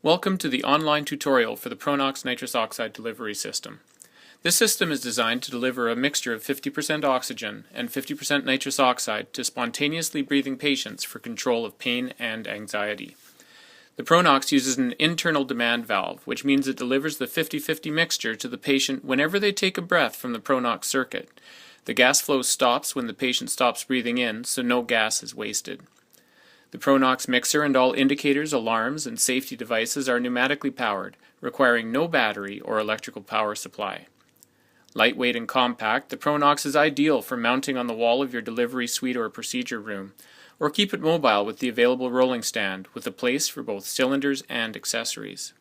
Welcome to the online tutorial for the Pronox nitrous oxide delivery system. This system is designed to deliver a mixture of 50% oxygen and 50% nitrous oxide to spontaneously breathing patients for control of pain and anxiety. The Pronox uses an internal demand valve, which means it delivers the 50-50 mixture to the patient whenever they take a breath from the Pronox circuit. The gas flow stops when the patient stops breathing in, so no gas is wasted. The Pronox mixer and all indicators, alarms, and safety devices are pneumatically powered, requiring no battery or electrical power supply. Lightweight and compact, the Pronox is ideal for mounting on the wall of your delivery suite or procedure room, or keep it mobile with the available rolling stand with a place for both cylinders and accessories.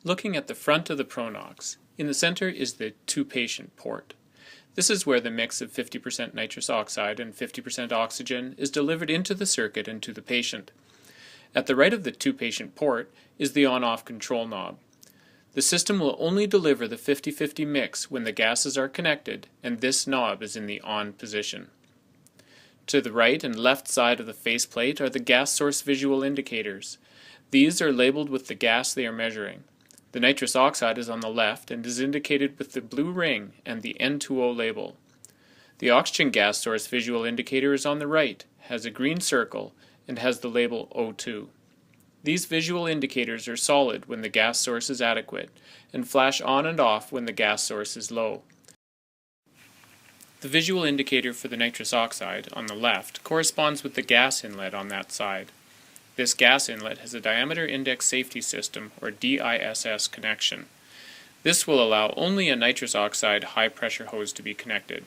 Looking at the front of the Pronox, in the center is the two-patient port. This is where the mix of 50% nitrous oxide and 50% oxygen is delivered into the circuit and to the patient. At the right of the two-patient port is the on-off control knob. The system will only deliver the 50-50 mix when the gases are connected, and this knob is in the on position. To the right and left side of the faceplate are the gas source visual indicators. These are labeled with the gas they are measuring. The nitrous oxide is on the left and is indicated with the blue ring and the N2O label. The oxygen gas source visual indicator is on the right, has a green circle, and has the label O2. These visual indicators are solid when the gas source is adequate, and flash on and off when the gas source is low. The visual indicator for the nitrous oxide, on the left, corresponds with the gas inlet on that side. This gas inlet has a diameter index safety system, or DISS, connection. This will allow only a nitrous oxide high-pressure hose to be connected.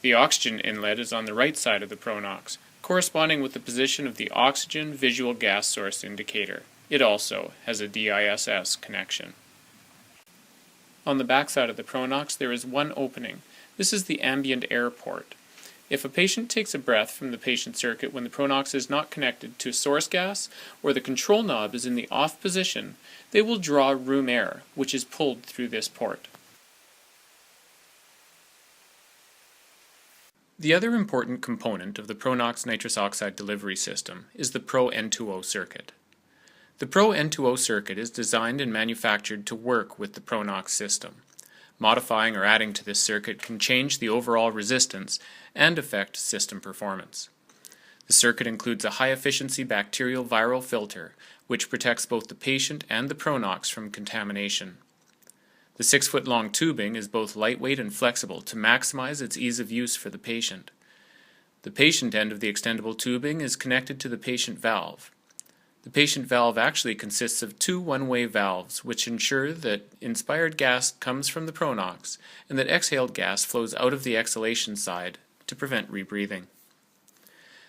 The oxygen inlet is on the right side of the Pronox, corresponding with the position of the oxygen visual gas source indicator. It also has a DISS connection. On the back side of the Pronox there is one opening. This is the ambient air port. If a patient takes a breath from the patient circuit when the Pronox is not connected to source gas or the control knob is in the off position, they will draw room air, which is pulled through this port. The other important component of the Pronox nitrous oxide delivery system is the Pro N2O circuit. The Pro N2O circuit is designed and manufactured to work with the Pronox system. Modifying or adding to this circuit can change the overall resistance and affect system performance. The circuit includes a high-efficiency bacterial viral filter, which protects both the patient and the Pronox from contamination. The 6-foot-long tubing is both lightweight and flexible to maximize its ease of use for the patient. The patient end of the extendable tubing is connected to the patient valve. The patient valve actually consists of two one-way valves which ensure that inspired gas comes from the Pronox and that exhaled gas flows out of the exhalation side to prevent rebreathing.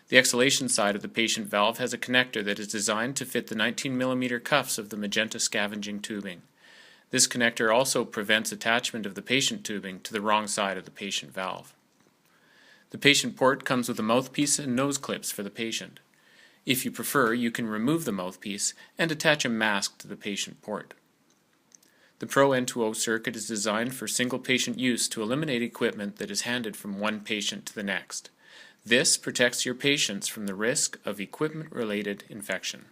The exhalation side of the patient valve has a connector that is designed to fit the 19mm cuffs of the magenta scavenging tubing. This connector also prevents attachment of the patient tubing to the wrong side of the patient valve. The patient port comes with a mouthpiece and nose clips for the patient. If you prefer, you can remove the mouthpiece and attach a mask to the patient port. The Pro N2O circuit is designed for single patient use to eliminate equipment that is handed from one patient to the next. This protects your patients from the risk of equipment-related infection.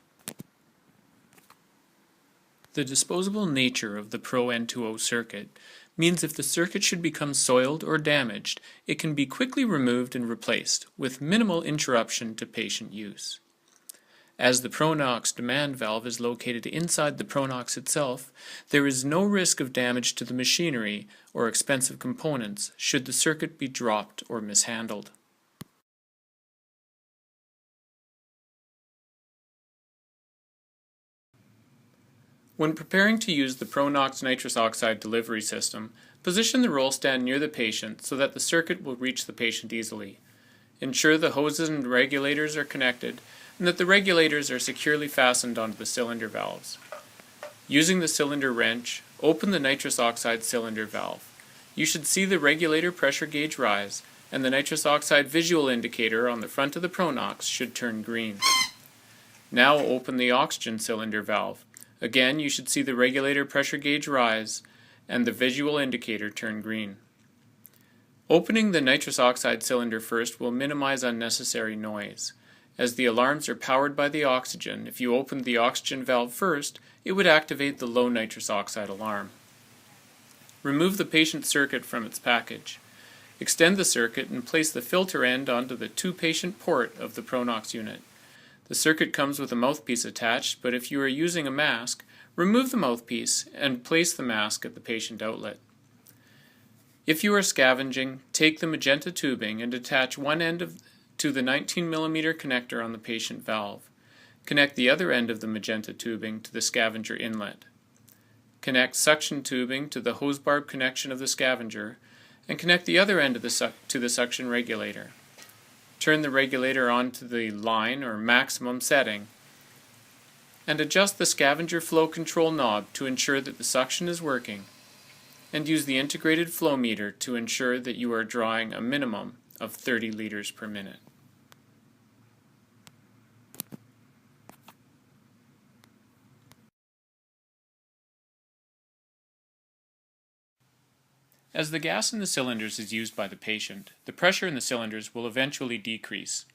The disposable nature of the Pro N2O circuit means if the circuit should become soiled or damaged, it can be quickly removed and replaced with minimal interruption to patient use. As the Pronox demand valve is located inside the Pronox itself, there is no risk of damage to the machinery or expensive components should the circuit be dropped or mishandled. When preparing to use the Pronox nitrous oxide delivery system, position the roll stand near the patient so that the circuit will reach the patient easily. Ensure the hoses and regulators are connected and that the regulators are securely fastened onto the cylinder valves. Using the cylinder wrench, open the nitrous oxide cylinder valve. You should see the regulator pressure gauge rise, and the nitrous oxide visual indicator on the front of the Pronox should turn green. Now open the oxygen cylinder valve. Again, you should see the regulator pressure gauge rise, and the visual indicator turn green. Opening the nitrous oxide cylinder first will minimize unnecessary noise. As the alarms are powered by the oxygen, if you opened the oxygen valve first, it would activate the low nitrous oxide alarm. Remove the patient circuit from its package. Extend the circuit and place the filter end onto the two-patient port of the ProNox unit. The circuit comes with a mouthpiece attached, but if you are using a mask, remove the mouthpiece and place the mask at the patient outlet. If you are scavenging, take the magenta tubing and attach one end to the 19mm connector on the patient valve. Connect the other end of the magenta tubing to the scavenger inlet. Connect suction tubing to the hose barb connection of the scavenger, and connect the other end of to the suction regulator. Turn the regulator on to the line or maximum setting, and adjust the scavenger flow control knob to ensure that the suction is working, and use the integrated flow meter to ensure that you are drawing a minimum of 30 liters per minute. As the gas in the cylinders is used by the patient, the pressure in the cylinders will eventually decrease.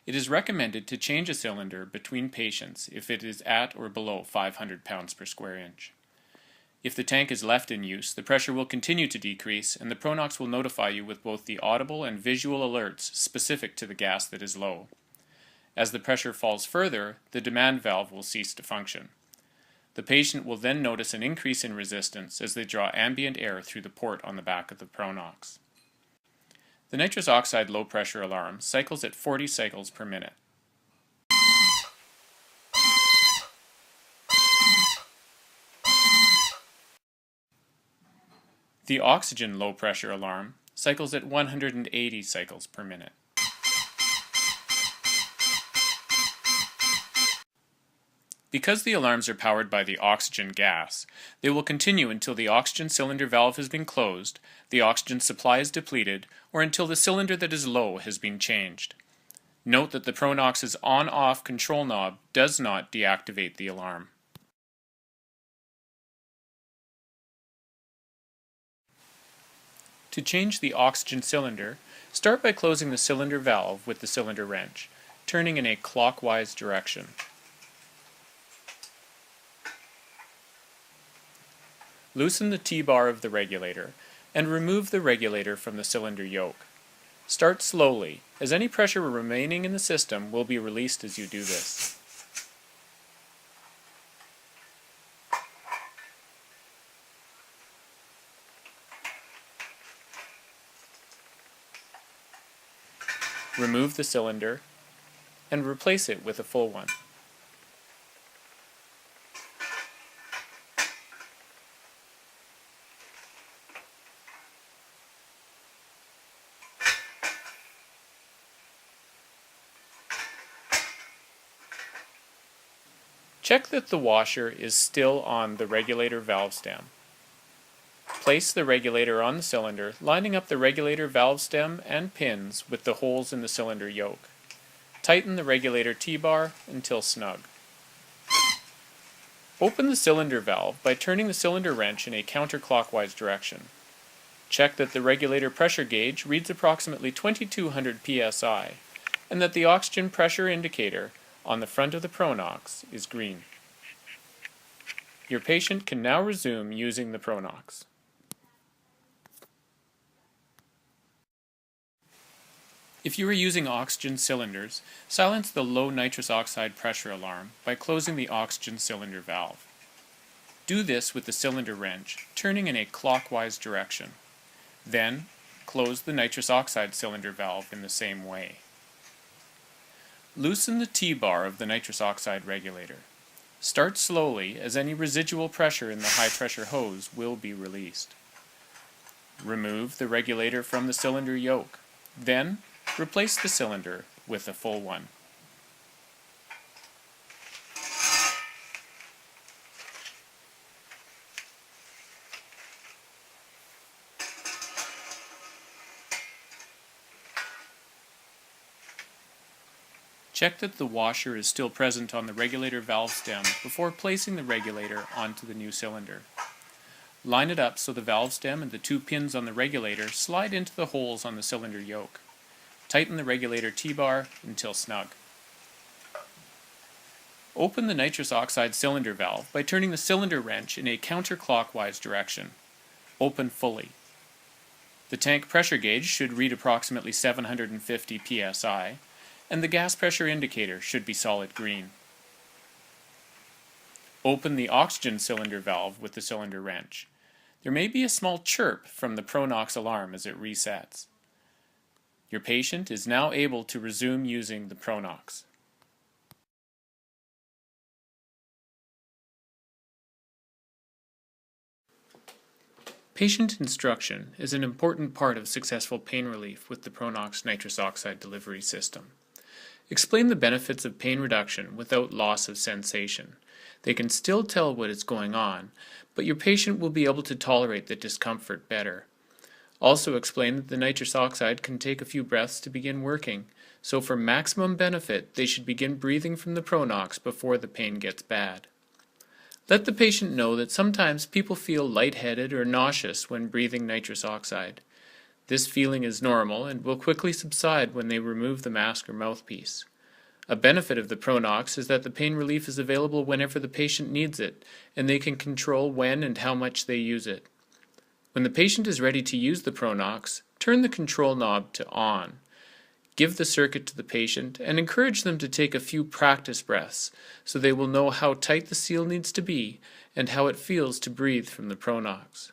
It is recommended to change a cylinder between patients if it is at or below 500 pounds per square inch. If the tank is left in use, the pressure will continue to decrease, and the ProNox will notify you with both the audible and visual alerts specific to the gas that is low. As the pressure falls further, the demand valve will cease to function. The patient will then notice an increase in resistance as they draw ambient air through the port on the back of the ProNox. The nitrous oxide low pressure alarm cycles at 40 cycles per minute. The oxygen low pressure alarm cycles at 180 cycles per minute. Because the alarms are powered by the oxygen gas, they will continue until the oxygen cylinder valve has been closed, the oxygen supply is depleted, or until the cylinder that is low has been changed. Note that the ProNox's on-off control knob does not deactivate the alarm. To change the oxygen cylinder, start by closing the cylinder valve with the cylinder wrench, turning in a clockwise direction. Loosen the T-bar of the regulator and remove the regulator from the cylinder yoke. Start slowly, as any pressure remaining in the system will be released as you do this. Remove the cylinder and replace it with a full one. Check that the washer is still on the regulator valve stem. Place the regulator on the cylinder, lining up the regulator valve stem and pins with the holes in the cylinder yoke. Tighten the regulator T-bar until snug. Open the cylinder valve by turning the cylinder wrench in a counterclockwise direction. Check that the regulator pressure gauge reads approximately 2200 psi, and that the oxygen pressure indicator on the front of the ProNox is green. Your patient can now resume using the ProNox. If you are using oxygen cylinders, silence the low nitrous oxide pressure alarm by closing the oxygen cylinder valve. Do this with the cylinder wrench, turning in a clockwise direction. Then, close the nitrous oxide cylinder valve in the same way. Loosen the T-bar of the nitrous oxide regulator. Start slowly, as any residual pressure in the high-pressure hose will be released. Remove the regulator from the cylinder yoke. Then, replace the cylinder with a full one. Check that the washer is still present on the regulator valve stem before placing the regulator onto the new cylinder. Line it up so the valve stem and the two pins on the regulator slide into the holes on the cylinder yoke. Tighten the regulator T-bar until snug. Open the nitrous oxide cylinder valve by turning the cylinder wrench in a counterclockwise direction. Open fully. The tank pressure gauge should read approximately 750 psi, and the gas pressure indicator should be solid green. Open the oxygen cylinder valve with the cylinder wrench. There may be a small chirp from the ProNOX alarm as it resets. Your patient is now able to resume using the ProNOX. Patient instruction is an important part of successful pain relief with the ProNOX nitrous oxide delivery system. Explain the benefits of pain reduction without loss of sensation. They can still tell what is going on, but your patient will be able to tolerate the discomfort better. Also explain that the nitrous oxide can take a few breaths to begin working, so for maximum benefit they should begin breathing from the ProNOX before the pain gets bad. Let the patient know that sometimes people feel lightheaded or nauseous when breathing nitrous oxide. This feeling is normal and will quickly subside when they remove the mask or mouthpiece. A benefit of the ProNOX is that the pain relief is available whenever the patient needs it, and they can control when and how much they use it. When the patient is ready to use the ProNOX, turn the control knob to on. Give the circuit to the patient and encourage them to take a few practice breaths so they will know how tight the seal needs to be and how it feels to breathe from the ProNOX.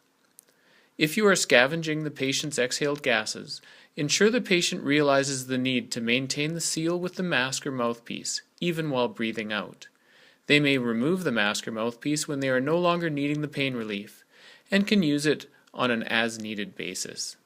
If you are scavenging the patient's exhaled gases, ensure the patient realizes the need to maintain the seal with the mask or mouthpiece, even while breathing out. They may remove the mask or mouthpiece when they are no longer needing the pain relief, and can use it on an as-needed basis.